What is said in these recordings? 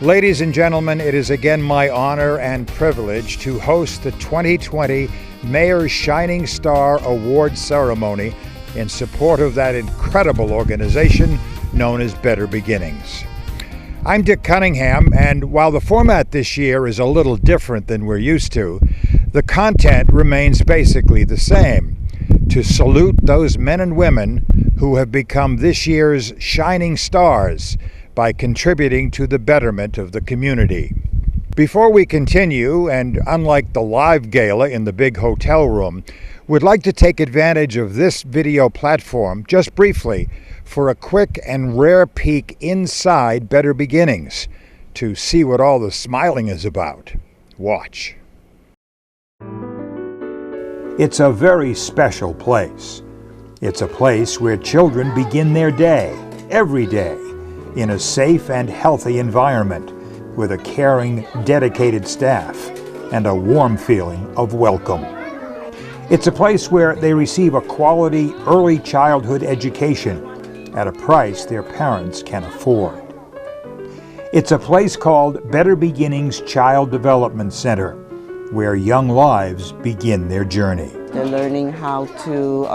Ladies and gentlemen, it is again my honor and privilege to host the 2020 Mayor's Shining Star Award Ceremony in support of that incredible organization known as Better Beginnings. I'm Dick Cunningham, and while the format this year is a little different than we're used to, the content remains basically the same: to salute those men and women who have become this year's shining stars by contributing to the betterment of the community. Before we continue, and unlike the live gala in the big hotel room, we'd like to take advantage of this video platform just briefly for a quick and rare peek inside Better Beginnings to see what all the smiling is about. Watch. It's a very special place. It's a place where children begin their day, every day, in a safe and healthy environment with a caring, dedicated staff and a warm feeling of welcome. It's a place where they receive a quality early childhood education at a price their parents can afford. It's a place called Better Beginnings Child Development Center, where young lives begin their journey. They're learning how to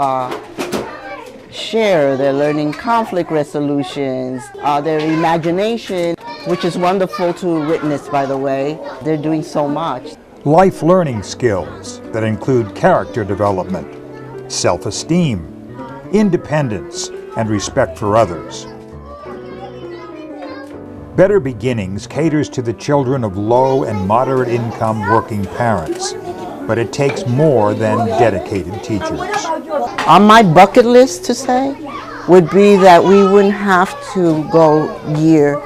share, they're learning conflict resolutions, their imagination, which is wonderful to witness, by the way. They're doing so much. Life learning skills that include character development, self-esteem, independence, and respect for others. Better Beginnings caters to the children of low and moderate income working parents, but it takes more than dedicated teachers. On my bucket list to say would be that we wouldn't have to go year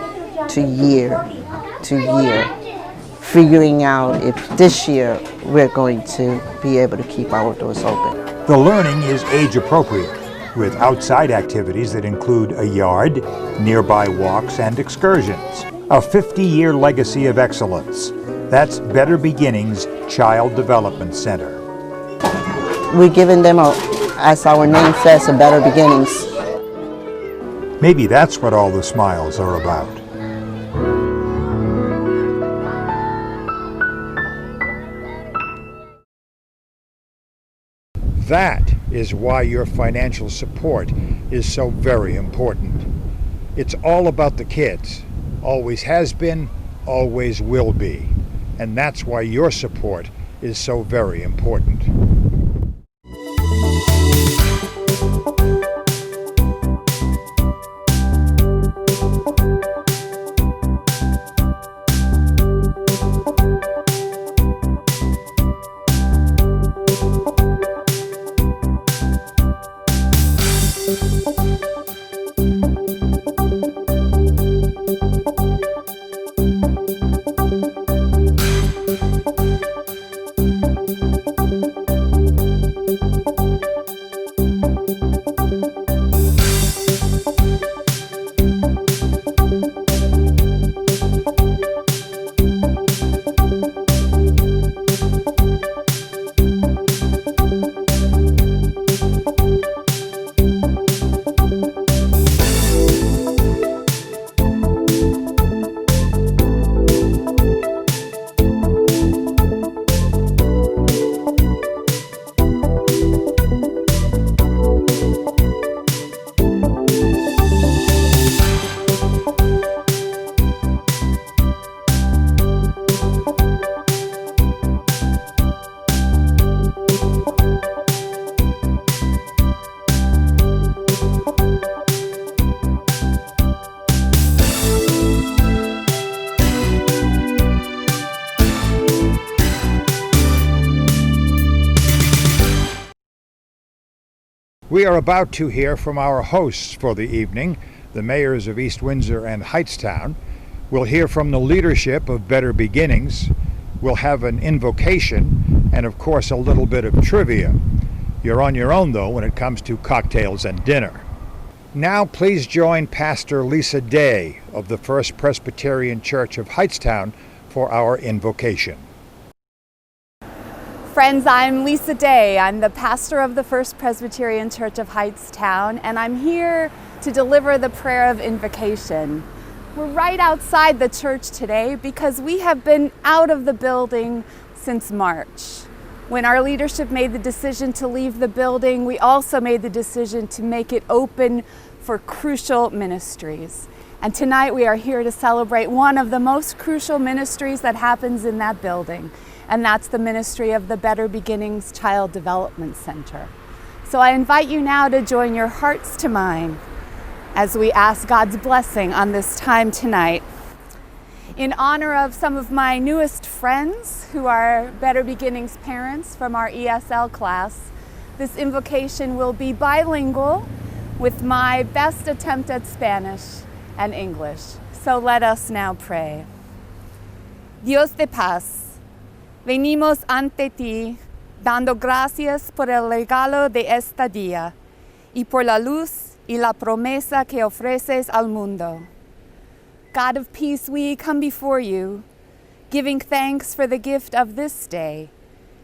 to year to year figuring out if this year we're going to be able to keep our doors open. The learning is age appropriate, with outside activities that include a yard, nearby walks, and excursions. A 50-year legacy of excellence. That's Better Beginnings Child Development Center. We're giving them, as our name says, a better beginnings. Maybe that's what all the smiles are about. That is why your financial support is so very important. It's all about the kids. Always has been, always will be. And that's why your support is so very important. We are about to hear from our hosts for the evening, the mayors of East Windsor and Hightstown. We'll hear from the leadership of Better Beginnings. We'll have an invocation and, of course, a little bit of trivia. You're on your own, though, when it comes to cocktails and dinner. Now, please join Pastor Lisa Day of the First Presbyterian Church of Hightstown for our invocation. Friends, I'm Lisa Day. I'm the pastor of the First Presbyterian Church of Hightstown, and I'm here to deliver the prayer of invocation. We're right outside the church today because we have been out of the building since March. When our leadership made the decision to leave the building, we also made the decision to make it open for crucial ministries. And tonight we are here to celebrate one of the most crucial ministries that happens in that building, and that's the ministry of the Better Beginnings Child Development Center. So I invite you now to join your hearts to mine as we ask God's blessing on this time tonight. In honor of some of my newest friends who are Better Beginnings parents from our ESL class, this invocation will be bilingual with my best attempt at Spanish and English. So let us now pray. Dios de paz, venimos ante ti dando gracias por el regalo de esta día y por la luz y la promesa que ofreces al mundo. God of peace, we come before you, giving thanks for the gift of this day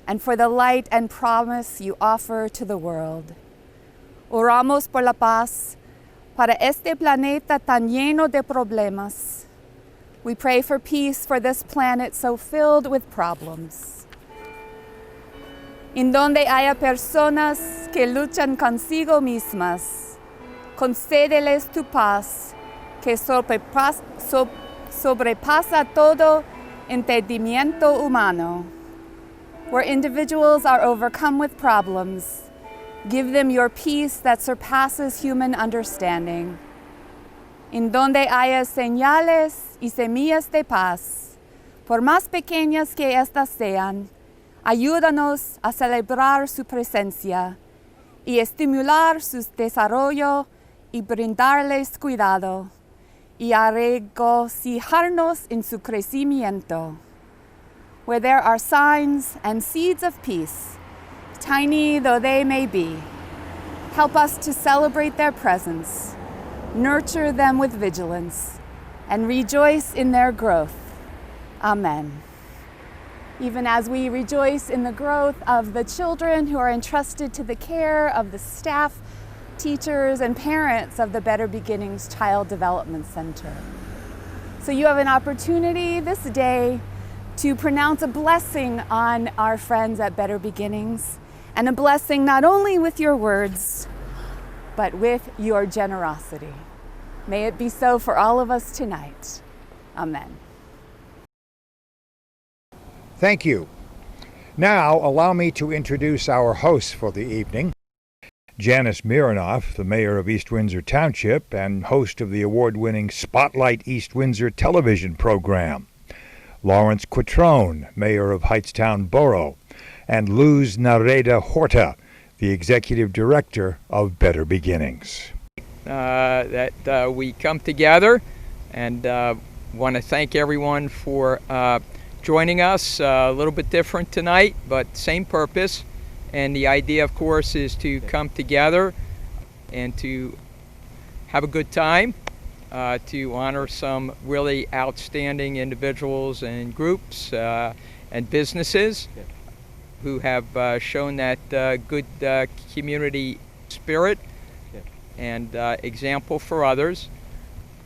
and for the light and promise you offer to the world. Oramos por la paz para este planeta tan lleno de problemas. We pray for peace for this planet so filled with problems. En donde haya personas que luchan consigo mismas, concédeles tu paz que sobrepasa todo entendimiento humano. Where individuals are overcome with problems, give them your peace that surpasses human understanding. En donde haya señales y semillas de paz, por más pequeñas que éstas sean, ayúdanos a celebrar su presencia y estimular su desarrollo y brindarles cuidado, y a regocijarnos en su crecimiento. Where there are signs and seeds of peace, tiny though they may be, help us to celebrate their presence, nurture them with vigilance, and rejoice in their growth. Amen. Even as we rejoice in the growth of the children who are entrusted to the care of the staff, teachers, and parents of the Better Beginnings Child Development Center. So you have an opportunity this day to pronounce a blessing on our friends at Better Beginnings, and a blessing not only with your words, but with your generosity. May it be so for all of us tonight. Amen. Thank you. Now, allow me to introduce our hosts for the evening. Janice Mironov, the mayor of East Windsor Township and host of the award-winning Spotlight East Windsor television program. Lawrence Quattrone, mayor of Hightstown Borough, and Luz Nareda Horta, the executive director of Better Beginnings. That we come together and want to thank everyone for joining us. A little bit different tonight, but same purpose. And the idea, of course, is to come together and to have a good time, to honor some really outstanding individuals and groups and businesses who have shown that good community spirit and example for others.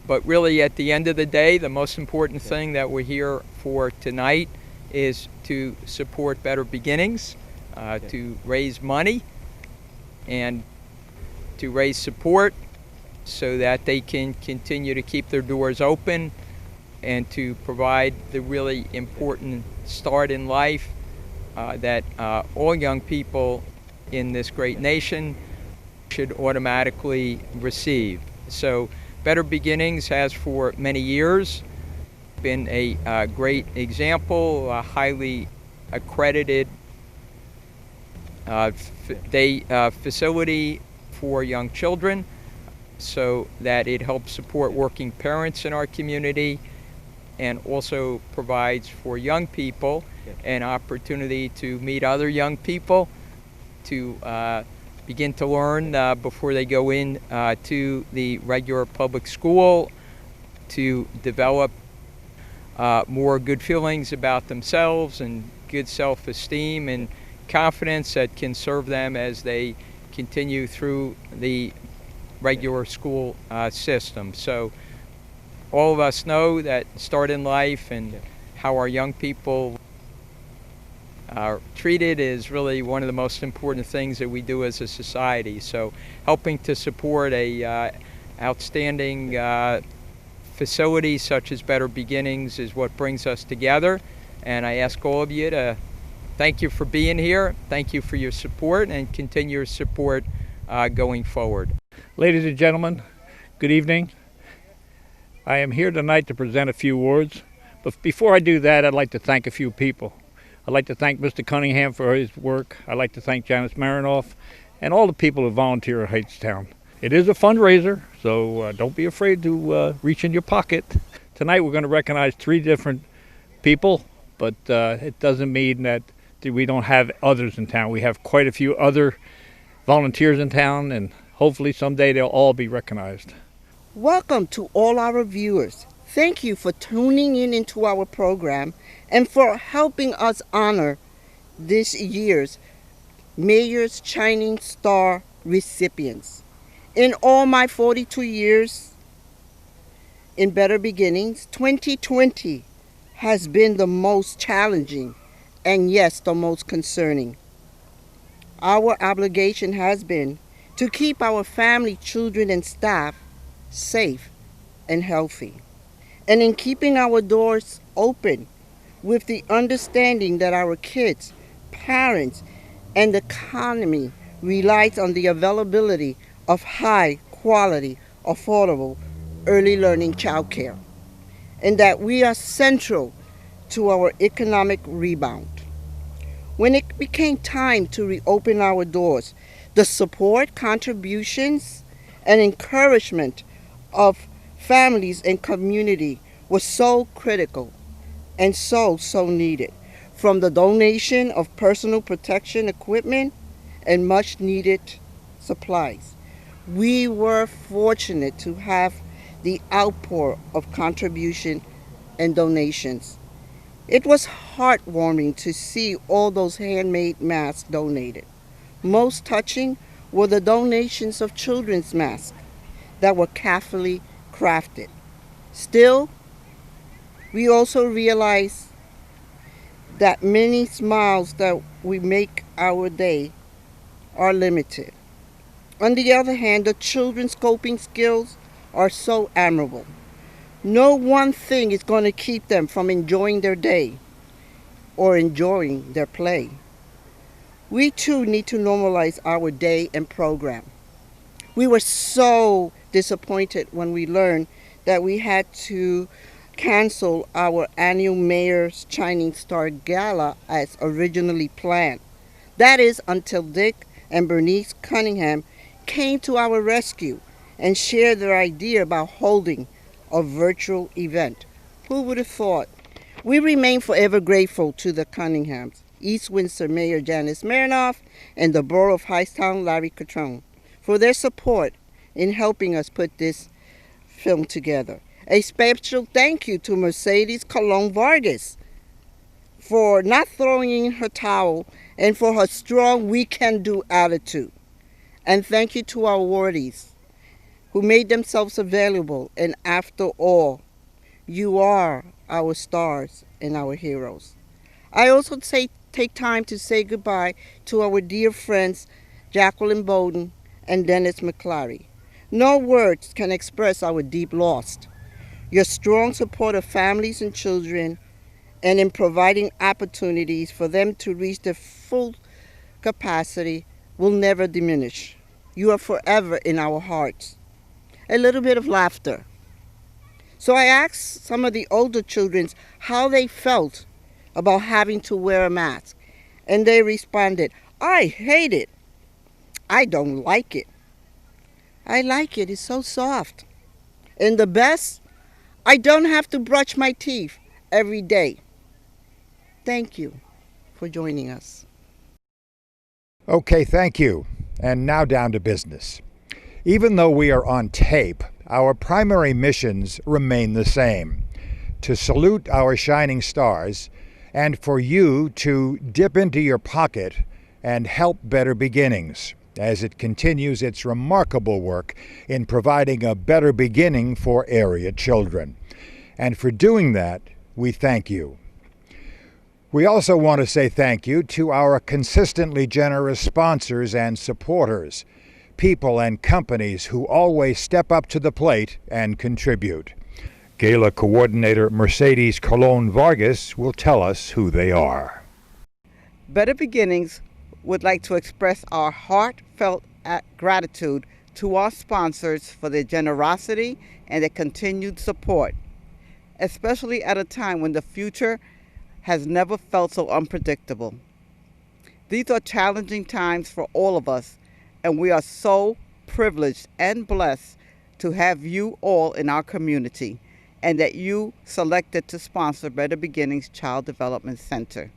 But really, at the end of the day, the most important thing that we're here for tonight is to support Better Beginnings, to raise money and to raise support so that they can continue to keep their doors open and to provide the really important start in life that all young people in this great nation should automatically receive. So Better Beginnings has for many years been a great example, a highly accredited facility for young children so that it helps support working parents in our community and also provides for young people an opportunity to meet other young people, to begin to learn before they go in to the regular public school, to develop more good feelings about themselves and good self-esteem and confidence that can serve them as they continue through the regular school system. So all of us know that start in life and how our young people are treated is really one of the most important things that we do as a society. So helping to support a outstanding facility such as Better Beginnings is what brings us together. And I ask all of you to thank you for being here, thank you for your support, and continue your support going forward. Ladies and gentlemen, good evening. I am here tonight to present a few words, but before I do that, I'd like to thank a few people. I'd like to thank Mr. Cunningham for his work. I'd like to thank Janice Mironov and all the people who volunteer at Hightstown. It is a fundraiser, so don't be afraid to reach in your pocket. Tonight we're going to recognize 3 different people, but it doesn't mean that we don't have others in town. We have quite a few other volunteers in town, and hopefully someday they'll all be recognized. Welcome to all our viewers. Thank you for tuning in into our program and for helping us honor this year's Mayor's Shining Star recipients. In all my 42 years in Better Beginnings, 2020 has been the most challenging and yes, the most concerning. Our obligation has been to keep our family, children, and staff safe and healthy. And in keeping our doors open with the understanding that our kids, parents, and the economy relies on the availability of high quality, affordable, early learning childcare, and that we are central to our economic rebound. When it became time to reopen our doors, the support, contributions, and encouragement of families and community was so critical and so needed, from the donation of personal protection equipment and much needed supplies. We were fortunate to have the outpour of contribution and donations. It was heartwarming to see all those handmade masks donated. Most touching were the donations of children's masks that were carefully crafted. Still, we also realize that many smiles that we make our day are limited. On the other hand, the children's coping skills are so admirable. No one thing is going to keep them from enjoying their day or enjoying their play. We too need to normalize our day and program. We were so disappointed when we learned that we had to cancel our annual Mayor's Shining Star Gala as originally planned. That is until Dick and Bernice Cunningham came to our rescue and shared their idea about holding a virtual event. Who would have thought? We remain forever grateful to the Cunninghams, East Windsor Mayor Janice Mironov, and the Borough of Hightstown Larry Quattrone for their support in helping us put this film together. A special thank you to Mercedes Colon Vargas for not throwing in her towel and for her strong we can do attitude. And thank you to our awardees who made themselves available, and after all, you are our stars and our heroes. I also take time to say goodbye to our dear friends Jacqueline Bowden and Dennis McClary. No words can express our deep loss. Your strong support of families and children, and in providing opportunities for them to reach their full capacity, will never diminish. You are forever in our hearts. A little bit of laughter. So I asked some of the older children how they felt about having to wear a mask, and they responded, "I hate it. I don't like it. I like it. It's so soft. And the best, I don't have to brush my teeth every day." Thank you for joining us. Okay, thank you. And now down to business. Even though we are on tape, our primary missions remain the same: to salute our shining stars and for you to dip into your pocket and help Better Beginnings. as it continues its remarkable work in providing a better beginning for area children. And for doing that, we thank you. We also want to say thank you to our consistently generous sponsors and supporters, people and companies who always step up to the plate and contribute. Gala coordinator Mercedes Colon Vargas will tell us who they are. Better Beginnings would like to express our heartfelt gratitude to our sponsors for their generosity and their continued support, especially at a time when the future has never felt so unpredictable. These are challenging times for all of us, and we are so privileged and blessed to have you all in our community, and that you selected to sponsor Better Beginnings Child Development Center.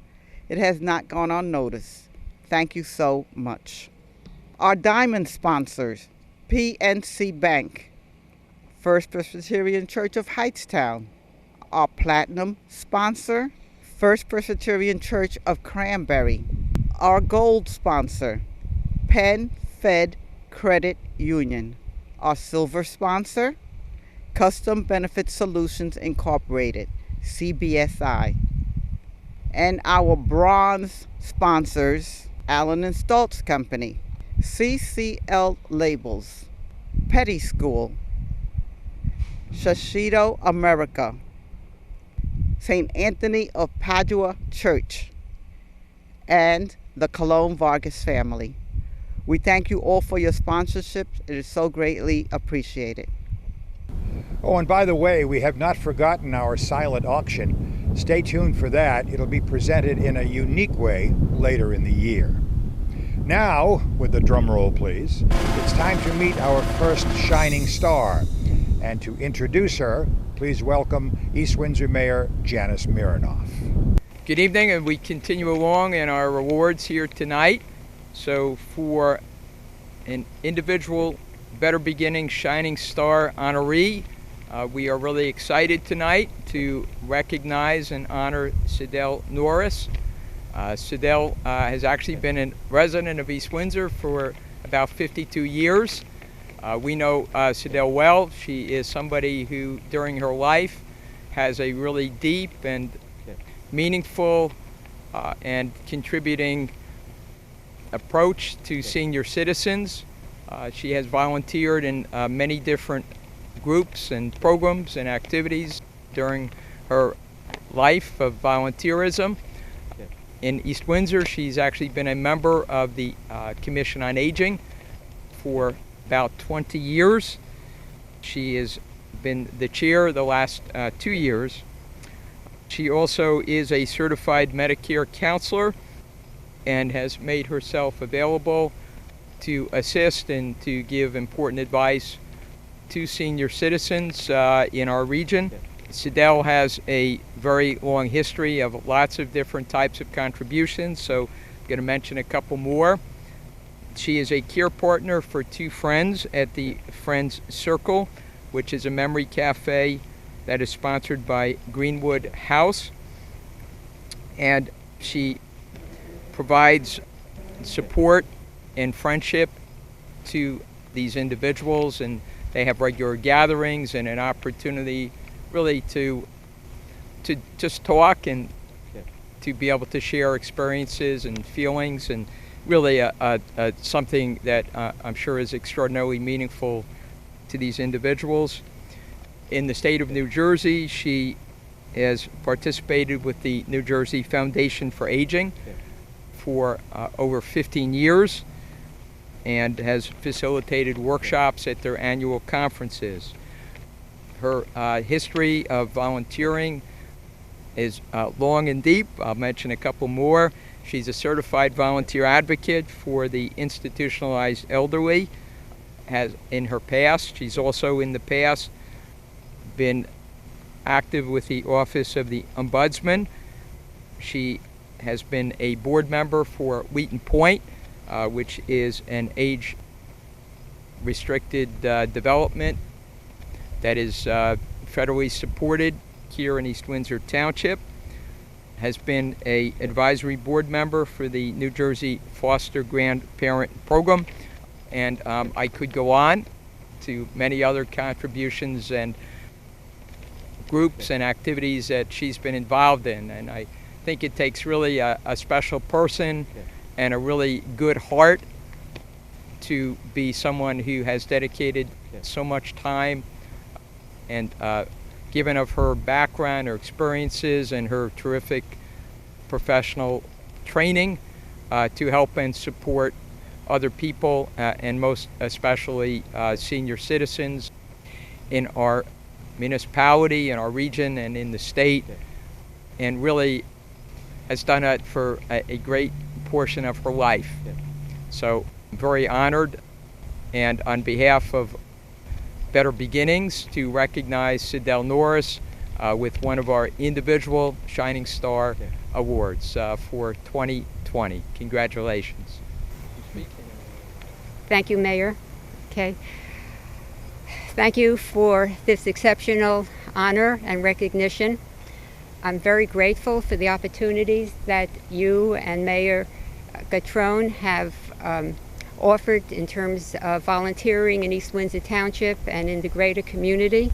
It has not gone unnoticed. Thank you so much. Our diamond sponsors, PNC Bank, First Presbyterian Church of Hightstown. Our platinum sponsor, First Presbyterian Church of Cranberry. Our gold sponsor, Penn Fed Credit Union. Our silver sponsor, Custom Benefit Solutions Incorporated, CBSI. And our bronze sponsors, Allen & Stoltz Company, CCL Labels, Petty School, Shashido America, St. Anthony of Padua Church, and the Colon Vargas family. We thank you all for your sponsorship. It is so greatly appreciated. Oh, and by the way, we have not forgotten our silent auction. Stay tuned for that. It'll be presented in a unique way later in the year. Now, with the drum roll please, it's time to meet our first shining star. And to introduce her, please welcome East Windsor Mayor Janice Mironov. Good evening, and we continue along in our awards here tonight. So for an individual Better Beginnings Shining Star honoree, we are really excited tonight to recognize and honor Sidel Norris. Sidel has actually been a resident of East Windsor for about 52 years. We know Sidel well. She is somebody who, during her life, has a really deep and meaningful and contributing approach to senior citizens. She has volunteered in many different groups and programs and activities during her life of volunteerism. In East Windsor, she's actually been a member of the Commission on Aging for about 20 years. She has been the chair the last 2 years. She also is a certified Medicare counselor and has made herself available to assist and to give important advice to senior citizens in our region. Sidel has a very long history of lots of different types of contributions, so I'm going to mention a couple more. She is a care partner for two friends at the Friends Circle, which is a memory cafe that is sponsored by Greenwood House. And she provides support and friendship to these individuals, and they have regular gatherings and an opportunity really to just talk and to be able to share experiences and feelings, and really something that I'm sure is extraordinarily meaningful to these individuals. In the state of New Jersey, she has participated with the New Jersey Foundation for Aging for over 15 years and has facilitated workshops at their annual conferences. Her history of volunteering is long and deep. I'll mention a couple more. She's a certified volunteer advocate for the institutionalized elderly in her past. She's also in the past been active with the Office of the Ombudsman. She has been a board member for Wheaton Point, which is an age-restricted development that is federally supported here in East Windsor Township. Has been an advisory board member for the New Jersey Foster Grandparent Program, And I could go on to many other contributions and groups and activities that she's been involved in. And I think it takes really a special person and a really good heart to be someone who has dedicated so much time and given of her background, her experiences, and her terrific professional training to help and support other people and most especially senior citizens in our municipality, in our region, and in the state, and really has done it for a great portion of her life. So I'm very honored, and on behalf of Better Beginnings, to recognize Sidell Norris with one of our individual Shining Star Awards for 2020. Congratulations. Thank you, Mayor. Okay. Thank you for this exceptional honor and recognition. I'm very grateful for the opportunities that you and Mayor Quattrone have offered in terms of volunteering in East Windsor Township and in the greater community.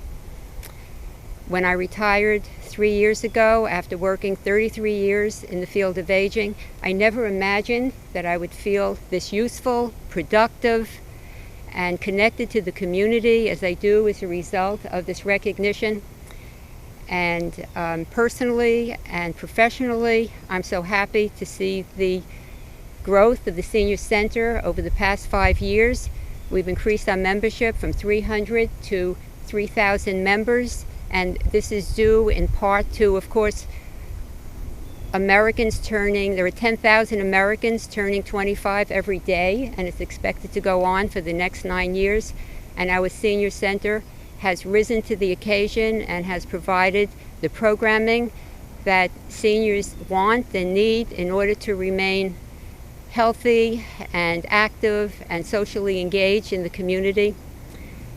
When I retired 3 years ago after working 33 years in the field of aging, I never imagined that I would feel this useful, productive, and connected to the community as I do as a result of this recognition. And personally and professionally, I'm so happy to see the growth of the Senior Center over the past 5 years. We've increased our membership from 300 to 3,000 members, and this is due in part to, of course, there are 10,000 Americans turning 25 every day, and it's expected to go on for the next 9 years. And our Senior Center has risen to the occasion and has provided the programming that seniors want and need in order to remain healthy and active and socially engaged in the community.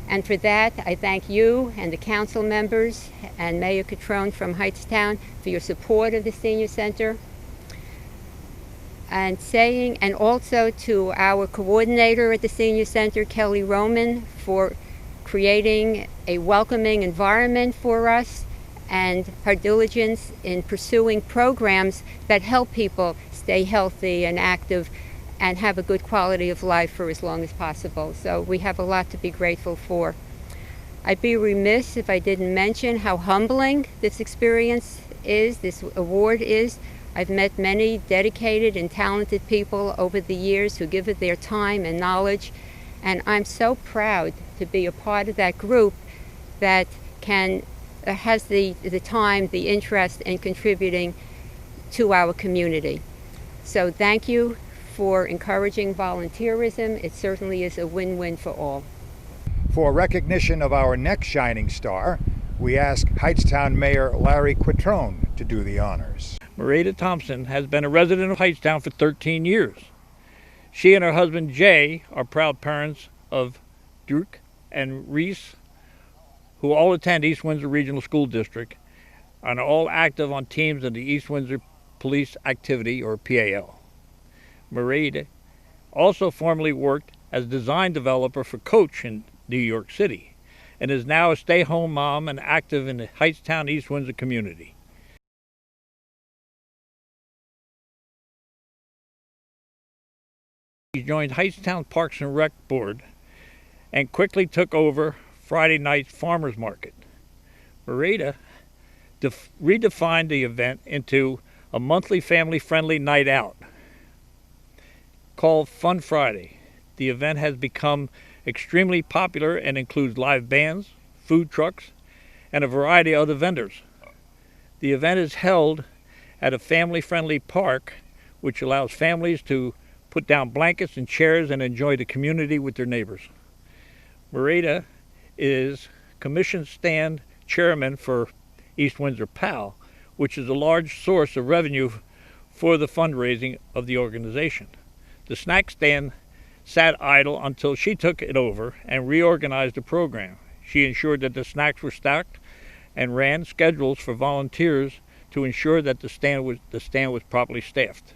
And for that, I thank you and the council members and Mayor Quattrone from Hightstown for your support of the Senior Center. And also to our coordinator at the Senior Center, Kelly Roman, for creating a welcoming environment for us, and her diligence in pursuing programs that help people stay healthy and active and have a good quality of life for as long as possible. So we have a lot to be grateful for. I'd be remiss if I didn't mention how humbling this experience is, this award is. I've met many dedicated and talented people over the years who give it their time and knowledge, and I'm so proud to be a part of that group that has the time, the interest in contributing to our community. So thank you for encouraging volunteerism. It certainly is a win-win for all. For recognition of our next Shining Star, we ask Hightstown Mayor Larry Quattrone to do the honors. Marita Thompson has been a resident of Hightstown for 13 years. She and her husband Jay are proud parents of Duke and Reese, who all attend East Windsor Regional School District and are all active on teams in the East Windsor Police Activity, or PAL. Marita also formerly worked as design developer for Coach in New York City and is now a stay-home mom and active in the Hightstown East Windsor community. She joined Hightstown Parks and Rec Board and quickly took over Friday night farmers market. Marita redefined the event into a monthly family-friendly night out called Fun Friday. The event has become extremely popular and includes live bands, food trucks, and a variety of other vendors. The event is held at a family-friendly park, which allows families to put down blankets and chairs and enjoy the community with their neighbors. Marita is commission stand chairman for East Windsor PAL, which is a large source of revenue for the fundraising of the organization. The snack stand sat idle until she took it over and reorganized the program. She ensured that the snacks were stacked and ran schedules for volunteers to ensure that the stand was properly staffed.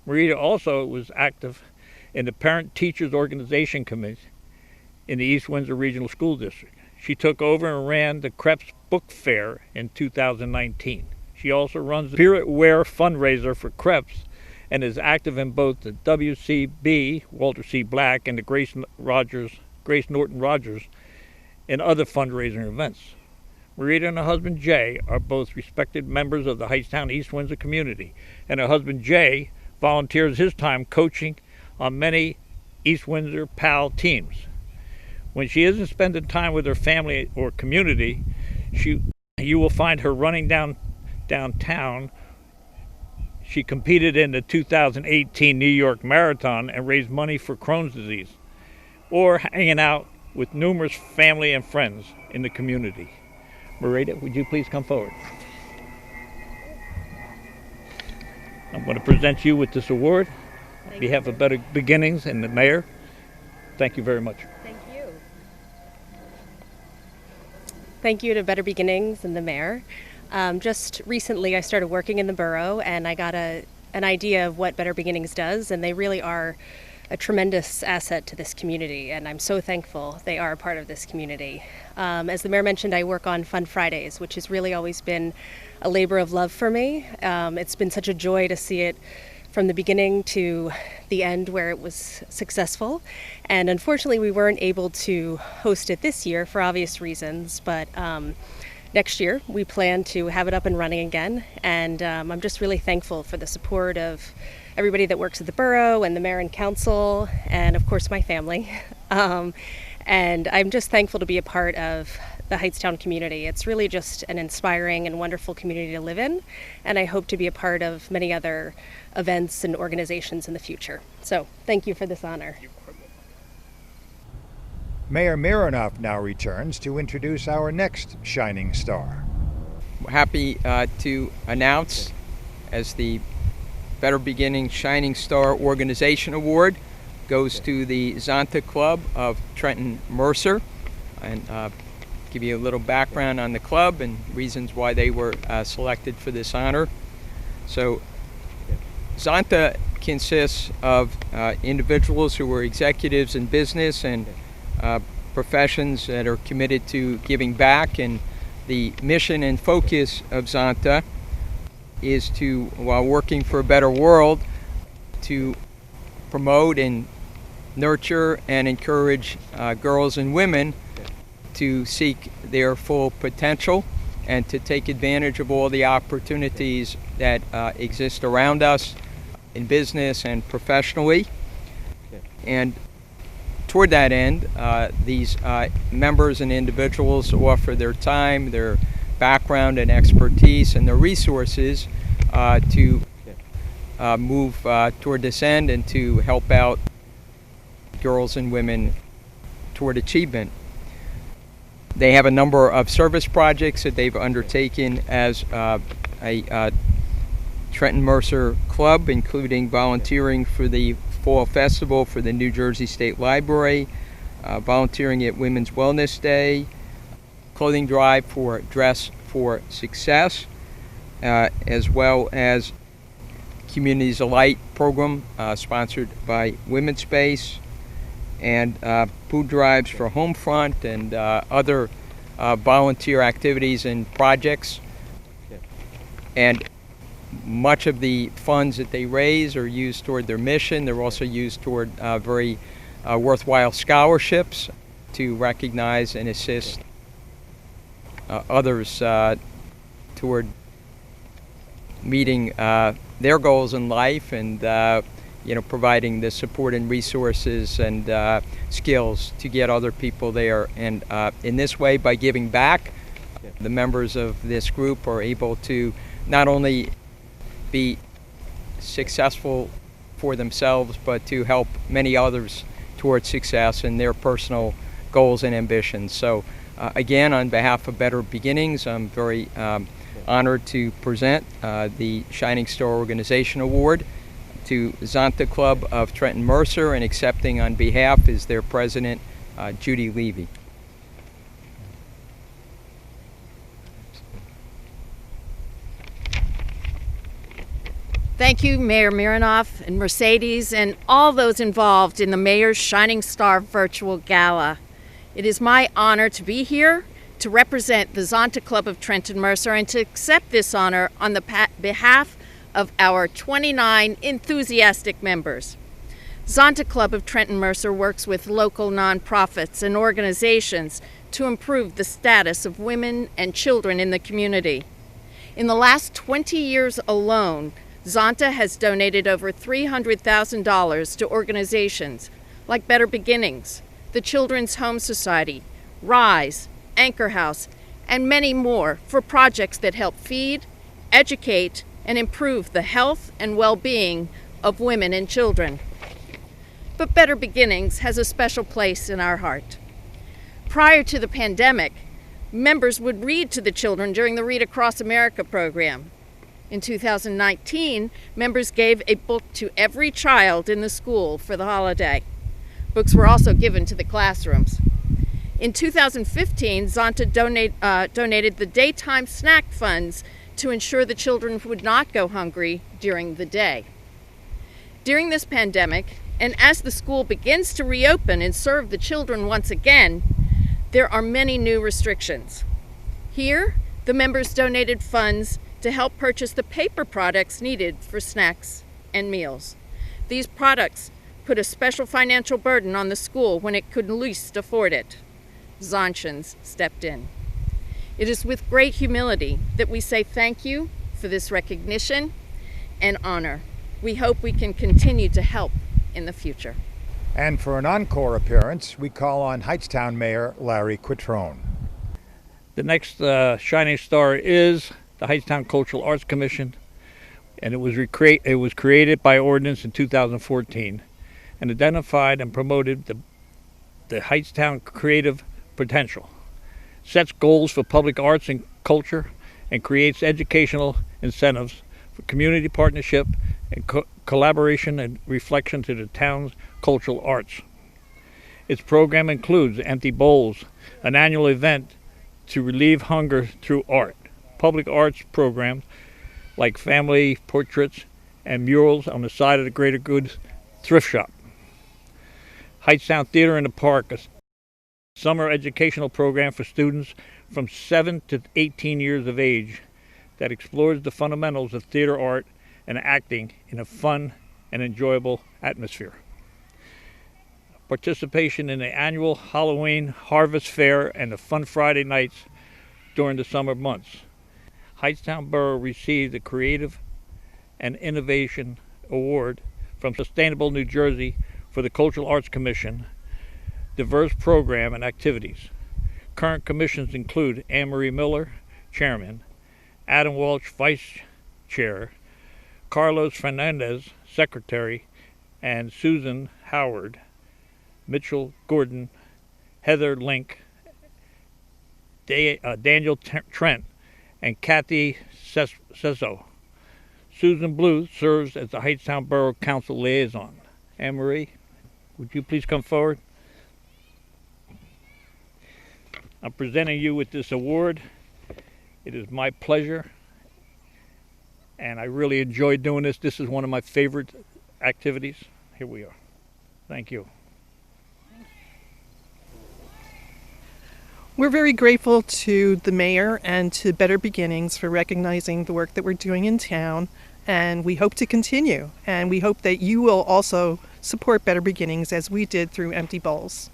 Marita also was active in the Parent Teachers Organization Committee in the East Windsor Regional School District. She took over and ran the Krebs Book Fair in 2019. She also runs the Spirit Wear fundraiser for Krebs and is active in both the WCB, Walter C. Black, and the Grace Norton Rogers, and other fundraising events. Marita and her husband Jay are both respected members of the Hightstown East Windsor community, and her husband Jay volunteers his time coaching on many East Windsor PAL teams. When she isn't spending time with her family or community, you will find her running downtown. She competed in the 2018 New York Marathon and raised money for Crohn's disease, or hanging out with numerous family and friends in the community. Marita, would you please come forward? I'm going to present you with this award on behalf of Better Beginnings and the mayor. Thank you very much. Thank you. Thank you to Better Beginnings and the mayor. Just recently I started working in the borough and I got an idea of what Better Beginnings does, and they really are a tremendous asset to this community, and I'm so thankful they are a part of this community. As the mayor mentioned, I work on Fun Fridays, which has really always been a labor of love for me. It's been such a joy to see it from the beginning to the end where it was successful. And unfortunately, we weren't able to host it this year for obvious reasons, but next year we plan to have it up and running again. And I'm just really thankful for the support of everybody that works at the borough and the mayor and council, and of course my family. And I'm just thankful to be a part of the Hightstown community. It's really just an inspiring and wonderful community to live in, and I hope to be a part of many other events and organizations in the future. So thank you for this honor. Mayor Mironov now returns to introduce our next shining star. Happy to announce, as the Better Beginnings Shining Star Organization Award goes to the Zonta Club of Trenton Mercer, and give you a little background on the club and reasons why they were selected for this honor. So Zonta consists of individuals who are executives in business and professions that are committed to giving back, and the mission and focus of Zonta is to, while working for a better world, to promote and nurture and encourage girls and women to seek their full potential and to take advantage of all the opportunities that exist around us in business and professionally. And toward that end, these members and individuals offer their time, their background and expertise, and their resources to move toward this end and to help out girls and women toward achievement. They have a number of service projects that they've undertaken as a Trenton Mercer Club, including volunteering for the Fall Festival for the New Jersey State Library, volunteering at Women's Wellness Day, clothing drive for Dress for Success, as well as Communities Alight program sponsored by Women's Space, and food drives for Homefront, and other volunteer activities and projects. And much of the funds that they raise are used toward their mission. They're also used toward very worthwhile scholarships to recognize and assist others toward meeting their goals in life, and providing the support and resources and skills to get other people there. And in this way, by giving back, the members of this group are able to not only be successful for themselves, but to help many others towards success in their personal goals and ambitions. So again, on behalf of Better Beginnings, I'm very honored to present the Shining Star Organization Award to Zonta Club of Trenton Mercer, and accepting on behalf is their president, Judy Levy. Thank you, Mayor Mironov and Mercedes and all those involved in the Mayor's Shining Star Virtual Gala. It is my honor to be here to represent the Zonta Club of Trenton Mercer and to accept this honor on the behalf of our 29 enthusiastic members. Zonta Club of Trenton Mercer works with local nonprofits and organizations to improve the status of women and children in the community. In the last 20 years alone, Zonta has donated over $300,000 to organizations like Better Beginnings, the Children's Home Society, RISE, Anchor House, and many more for projects that help feed, educate, and improve the health and well-being of women and children. But Better Beginnings has a special place in our heart. Prior to the pandemic, members would read to the children during the Read Across America program. In 2019, members gave a book to every child in the school for the holiday. Books were also given to the classrooms. In 2015, Zonta donated the daytime snack funds to ensure the children would not go hungry during the day. During this pandemic, and as the school begins to reopen and serve the children once again, there are many new restrictions. Here, the members donated funds to help purchase the paper products needed for snacks and meals. These products put a special financial burden on the school when it could least afford it. Zontians stepped in. It is with great humility that we say thank you for this recognition and honor. We hope we can continue to help in the future. And for an encore appearance, we call on Hightstown Mayor Larry Quattrone. The next shining star is the Hightstown Cultural Arts Commission, and it was created by ordinance in 2014 and identified and promoted the Hightstown creative potential, sets goals for public arts and culture, and creates educational incentives for community partnership and collaboration and reflection to the town's cultural arts. Its program includes Empty Bowls, an annual event to relieve hunger through art, public arts programs like family portraits and murals on the side of the Greater Goods thrift shop. Hightstown Theater in the Park, a summer educational program for students from 7 to 18 years of age that explores the fundamentals of theater art and acting in a fun and enjoyable atmosphere. Participation in the annual Halloween Harvest Fair and the Fun Friday nights during the summer months. Hightstown Borough received the Creative and Innovation Award from Sustainable New Jersey for the Cultural Arts Commission, diverse program and activities. Current commissions include Anne Marie Miller, Chairman, Adam Walsh, Vice Chair, Carlos Fernandez, Secretary, and Susan Howard, Mitchell Gordon, Heather Link, Daniel Trent, and Kathy Sesso. Susan Blue serves as the Hightstown Borough Council Liaison. Anne Marie, would you please come forward? I'm presenting you with this award. It is my pleasure, and I really enjoy doing this. This is one of my favorite activities. Here we are. Thank you. We're very grateful to the mayor and to Better Beginnings for recognizing the work that we're doing in town, and we hope to continue. And we hope that you will also support Better Beginnings as we did through Empty Bowls.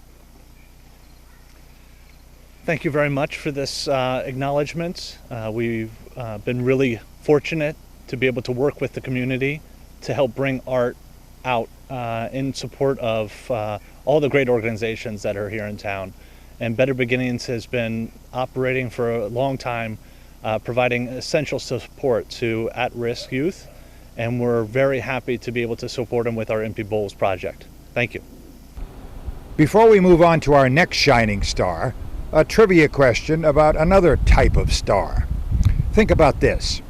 Thank you very much for this acknowledgement. We've been really fortunate to be able to work with the community to help bring art out in support of all the great organizations that are here in town. And Better Beginnings has been operating for a long time, providing essential support to at-risk youth, and we're very happy to be able to support them with our Empty Bowls project. Thank you. Before we move on to our next shining star, a trivia question about another type of star. Think about this.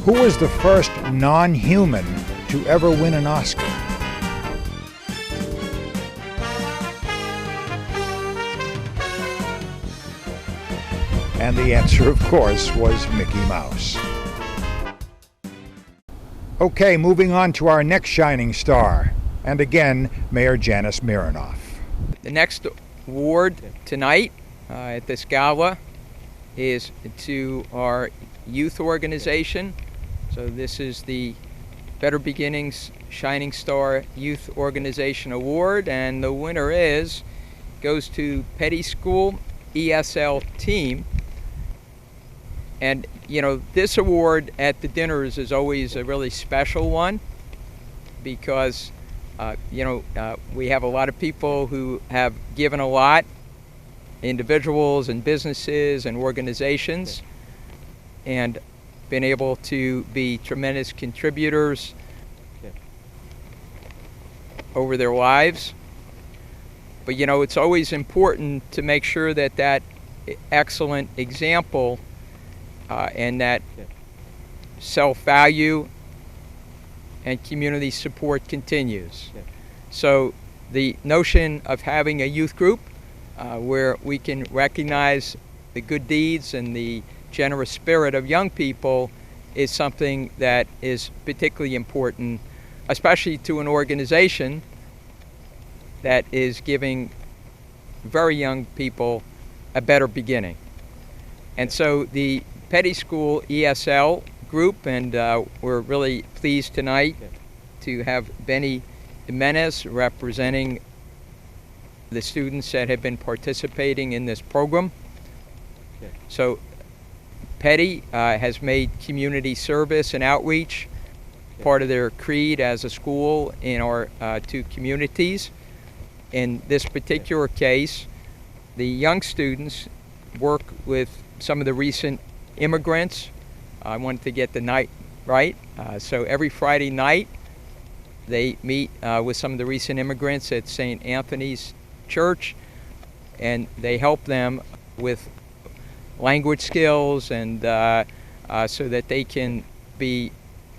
Who was the first non-human to ever win an Oscar? And the answer, of course, was Mickey Mouse. Okay, moving on to our next shining star, and again, Mayor Janice Mironov. The next award tonight at this gala is to our youth organization. So this is the Better Beginnings Shining Star Youth Organization Award, and the winner goes to Petty School ESL team. And you know, this award at the dinners is always a really special one because we have a lot of people who have given a lot, individuals and businesses and organizations, and been able to be tremendous contributors over their lives. But you know, it's always important to make sure that that excellent example and that self-value and community support continues. So the notion of having a youth group where we can recognize the good deeds and the generous spirit of young people is something that is particularly important, especially to an organization that is giving very young people a better beginning. And so the Petty School ESL group, and we're really pleased tonight to have Benny Jimenez representing the students that have been participating in this program. So Petty has made community service and outreach part of their creed as a school in our two communities. In this particular case, the young students work with some of the recent immigrants. I wanted to get the night right. So every Friday night, they meet with some of the recent immigrants at St. Anthony's Church, and they help them with language skills and so that they can be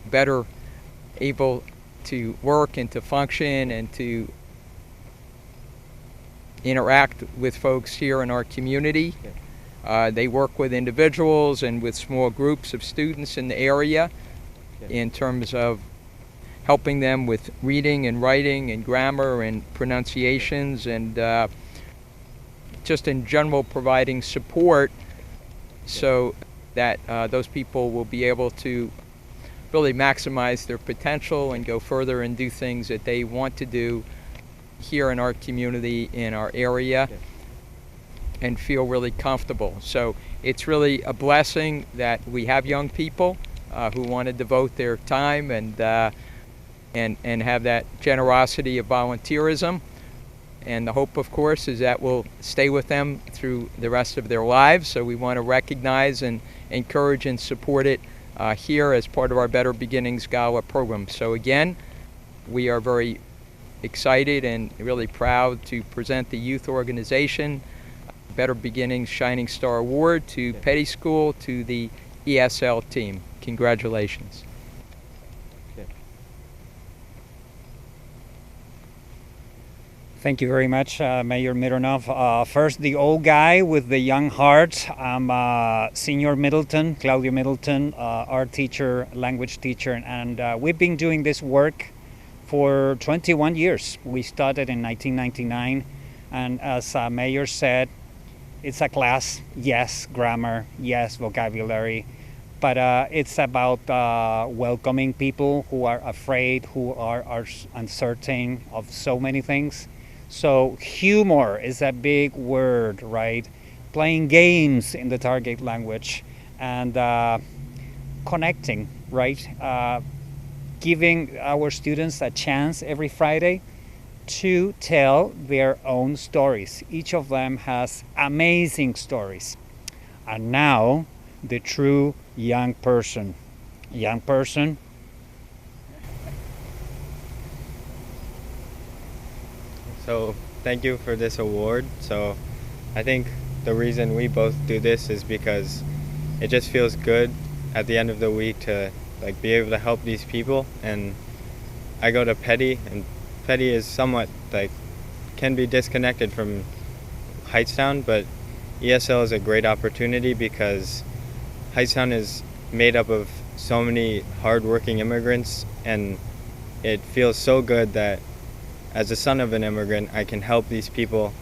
better able to work and to function and to interact with folks here in our community. They work with individuals and with small groups of students in the area in terms of helping them with reading and writing and grammar and pronunciations, and just in general providing support so that those people will be able to really maximize their potential and go further and do things that they want to do here in our community, in our area, and feel really comfortable. So it's really a blessing that we have young people who want to devote their time and have that generosity of volunteerism. And the hope, of course, is that will stay with them through the rest of their lives. So we want to recognize and encourage and support it here as part of our Better Beginnings Gala program. So again, we are very excited and really proud to present the youth organization Better Beginnings Shining Star Award to Petty School, to the ESL team. Congratulations. Thank you very much, Mayor Mironov. First, the old guy with the young heart. I'm Senior Middleton, Claudia Middleton, art teacher, language teacher, and we've been doing this work for 21 years. We started in 1999, and as Mayor said, it's a class, yes, grammar, yes, vocabulary, but it's about welcoming people who are afraid, who are uncertain of so many things. So humor is a big word, right? Playing games in the target language and connecting, right? Giving our students a chance every Friday to tell their own stories. Each of them has amazing stories. And now, the true young person. Young person. So, thank you for this award. So, I think the reason we both do this is because it just feels good at the end of the week to be able to help these people. And I go to Petty, and Petty is somewhat can be disconnected from Hightstown, but ESL is a great opportunity because Hightstown is made up of so many hardworking immigrants, and it feels so good that as a son of an immigrant, I can help these people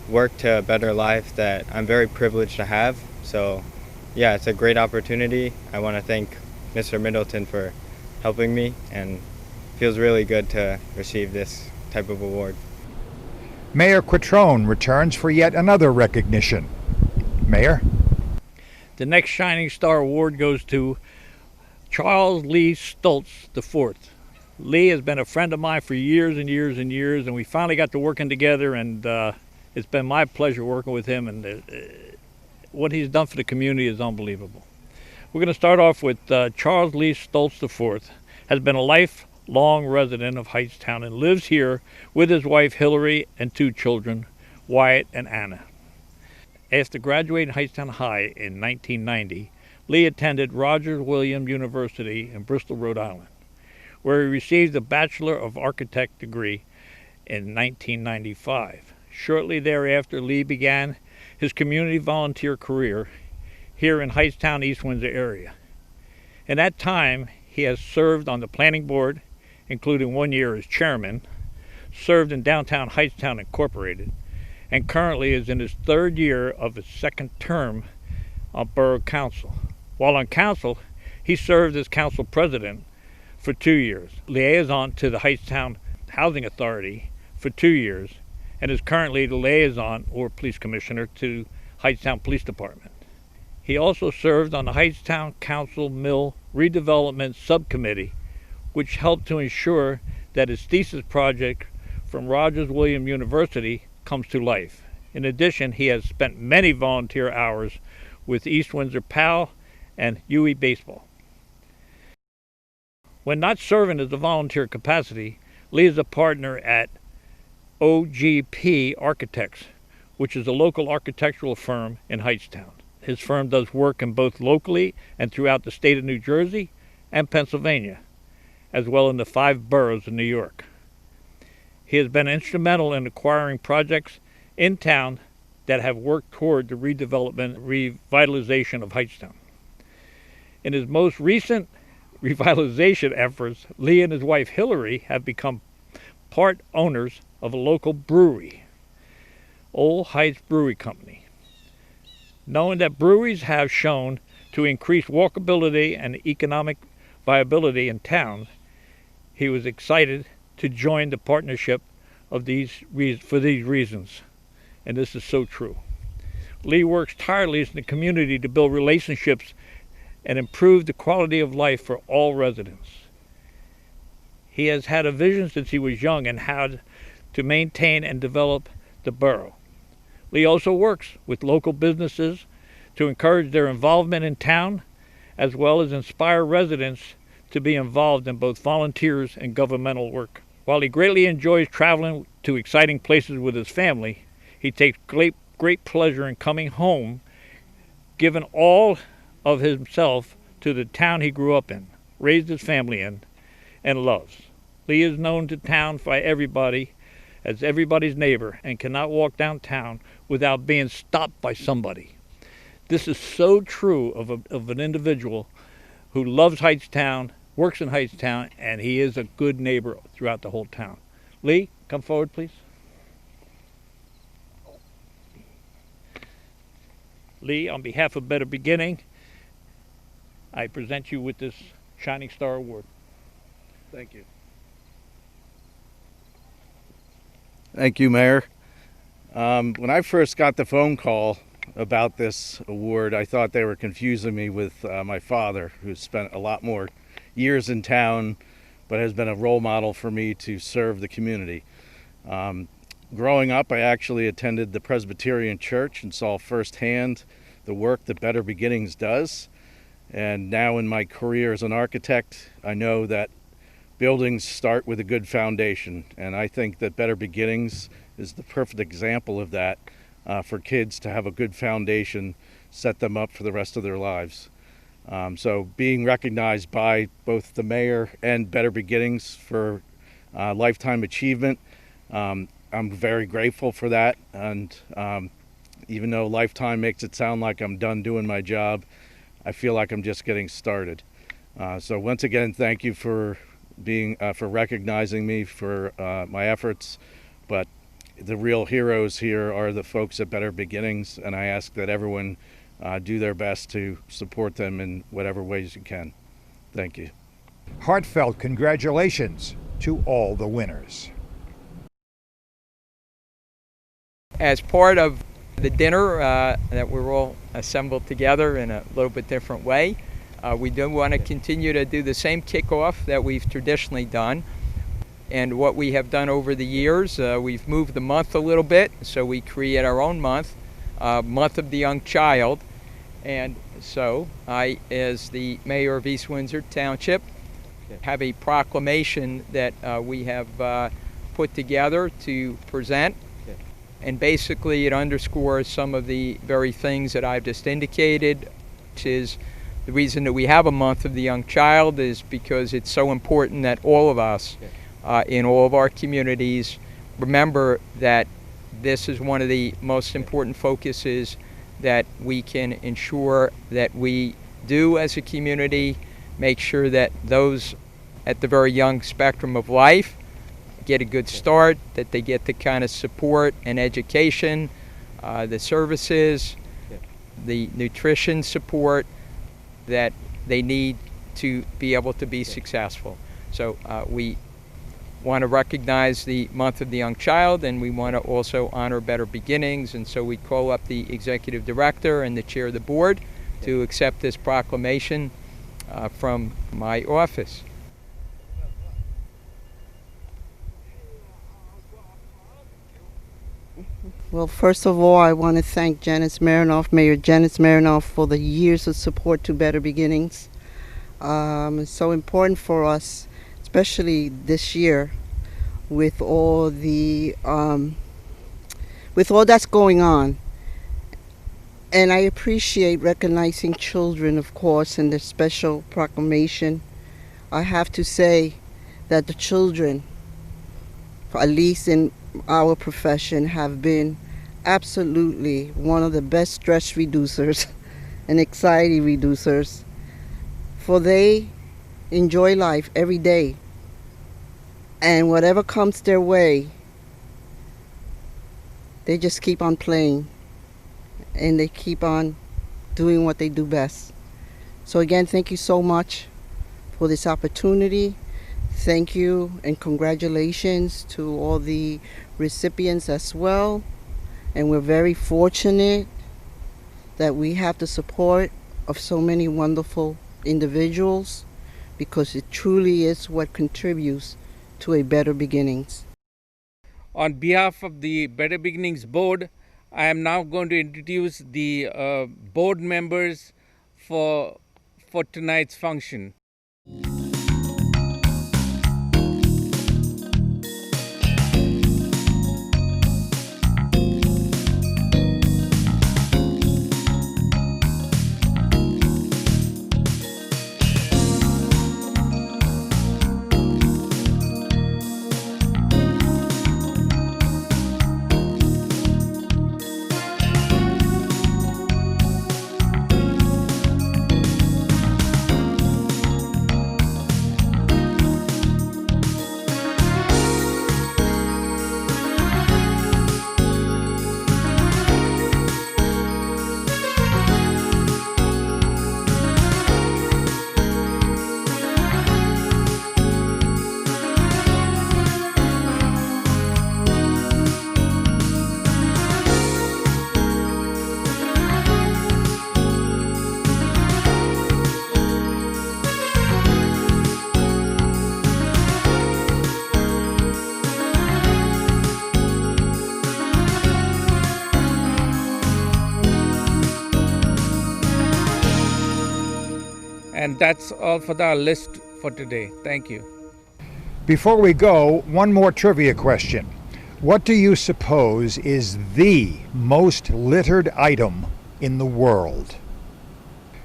work to a better life that I'm very privileged to have. So yeah, it's a great opportunity. I want to thank Mr. Middleton for helping me, and it feels really good to receive this type of award. Mayor Quattrone returns for yet another recognition. Mayor? The next Shining Star Award goes to Charles Lee Stoltz IV. Lee has been a friend of mine for years and years and years, and we finally got to working together, and it's been my pleasure working with him, and what he's done for the community is unbelievable. We're going to start off with Charles Lee Stoltz IV. Has been a lifelong resident of Hightstown and lives here with his wife Hillary and 2 children, Wyatt and Anna. After graduating Hightstown High in 1990, Lee attended Rogers Williams University in Bristol, Rhode Island, where he received a Bachelor of Architect degree in 1995. Shortly thereafter, Lee began his community volunteer career here in Hightstown, East Windsor area. In that time, he has served on the planning board, including 1 year as chairman, served in downtown Hightstown Incorporated, and currently is in his 3rd year of his 2nd term on Borough Council. While on council, he served as council president for 2 years, liaison to the Hightstown Housing Authority for 2 years, and is currently the liaison or police commissioner to Hightstown Police Department. He also served on the Hightstown Council Mill Redevelopment Subcommittee, which helped to ensure that his thesis project from Rogers Williams University comes to life. In addition, he has spent many volunteer hours with East Windsor PAL and UE Baseball. When not serving as a volunteer capacity, Lee is a partner at OGP Architects, which is a local architectural firm in Hightstown. His firm does work in both locally and throughout the state of New Jersey and Pennsylvania, as well in the 5 boroughs of New York. He has been instrumental in acquiring projects in town that have worked toward the redevelopment and revitalization of Hightstown. In his most recent revitalization efforts, Lee and his wife Hillary have become part owners of a local brewery, Old Heights Brewery Company. Knowing that breweries have shown to increase walkability and economic viability in towns, he was excited to join the partnership of for these reasons, and this is so true. Lee works tirelessly in the community to build relationships and improve the quality of life for all residents. He has had a vision since he was young and how to maintain and develop the borough. Lee also works with local businesses to encourage their involvement in town, as well as inspire residents to be involved in both volunteers and governmental work. While he greatly enjoys traveling to exciting places with his family, he takes great pleasure in coming home, giving all of himself to the town he grew up in, raised his family in, and loves. Lee is known to town by everybody as everybody's neighbor and cannot walk downtown without being stopped by somebody. This is so true of an individual who loves Hightstown, works in Hightstown, and he is a good neighbor throughout the whole town. Lee, come forward, please. Lee, on behalf of Better Beginning, I present you with this Shining Star Award. Thank you. Thank you, Mayor. When I first got the phone call about this award, I thought they were confusing me with my father, who's spent a lot more years in town, but has been a role model for me to serve the community. Growing up, I actually attended the Presbyterian Church and saw firsthand the work that Better Beginnings does. And now in my career as an architect, I know that buildings start with a good foundation. And I think that Better Beginnings is the perfect example of that, for kids to have a good foundation, set them up for the rest of their lives. So being recognized by both the mayor and Better Beginnings for lifetime achievement, I'm very grateful for that. And even though lifetime makes it sound like I'm done doing my job, I feel like I'm just getting started. So once again, thank you for for recognizing me for my efforts. But the real heroes here are the folks at Better Beginnings, and I ask that everyone do their best to support them in whatever ways you can. Thank you. Heartfelt congratulations to all the winners. As part of the dinner that we're all assembled together in a little bit different way, we do want to continue to do the same kickoff that we've traditionally done. And what we have done over the years, we've moved the month a little bit, so we create our own month, Month of the Young Child. And so I, as the mayor of East Windsor Township, have a proclamation that we have put together to present. And basically it underscores some of the very things that I've just indicated, which is the reason that we have a Month of the Young Child is because it's so important that all of us in all of our communities remember that this is one of the most important focuses that we can ensure that we do as a community, make sure that those at the very young spectrum of life get a good start, that they get the kind of support and education, the services, the nutrition support that they need to be able to be successful. So we want to recognize the Month of the Young Child, and we want to also honor Better Beginnings, and so we call up the executive director and the chair of the board to accept this proclamation from my office. Well, first of all, I want to thank Janice Mironov, Mayor Janice Mironov, for the years of support to Better Beginnings. It's so important for us, especially this year, with all that's going on. And I appreciate recognizing children, of course, and their special proclamation. I have to say that the children, at least in our profession, have been absolutely one of the best stress reducers and anxiety reducers, for they enjoy life every day, and whatever comes their way, they just keep on playing and they keep on doing what they do best. So again, thank you so much for this opportunity. Thank you and congratulations to all the recipients as well. And we're very fortunate that we have the support of so many wonderful individuals, because it truly is what contributes to a Better Beginnings. On behalf of the Better Beginnings board, I am now going to introduce the board members for tonight's function. And that's all for our list for today. Thank you. Before we go, one more trivia question. What do you suppose is the most littered item in the world?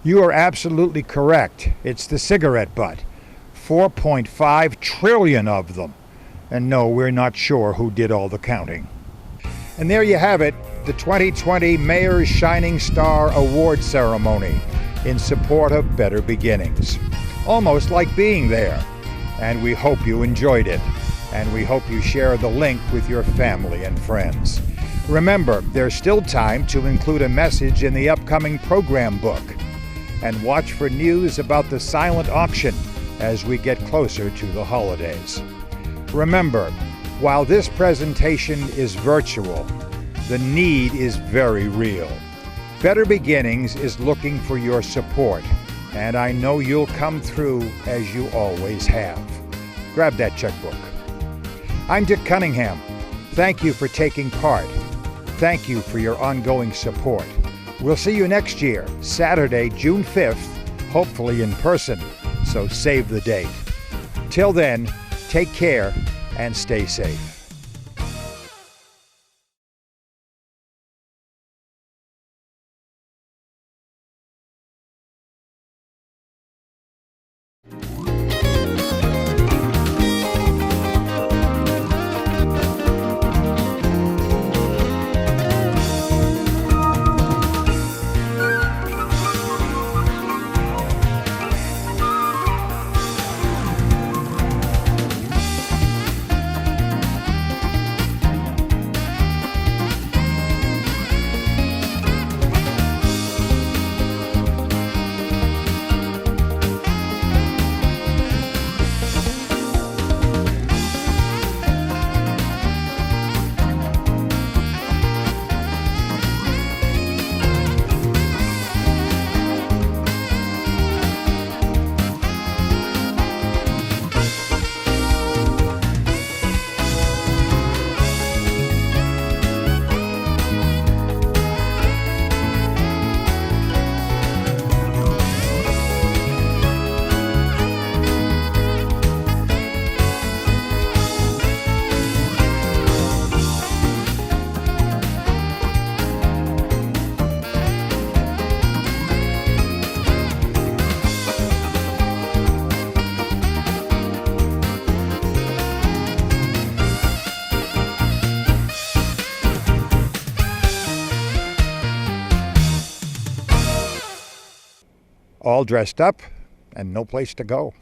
You are absolutely correct. It's the cigarette butt. 4.5 trillion of them. And no, we're not sure who did all the counting. And there you have it, the 2020 Mayor's Shining Star Award Ceremony in support of Better Beginnings. almost like being there. And we hope you enjoyed it. And we hope you share the link with your family and friends. Remember, there's still time to include a message in the upcoming program book. And watch for news about the silent auction as we get closer to the holidays. Remember, while this presentation is virtual, the need is very real. Better Beginnings is looking for your support, and I know you'll come through as you always have. Grab that checkbook. I'm Dick Cunningham. Thank you for taking part. Thank you for your ongoing support. We'll see you next year, Saturday, June 5th, hopefully in person, so save the date. Till then, take care and stay safe. All dressed up and no place to go.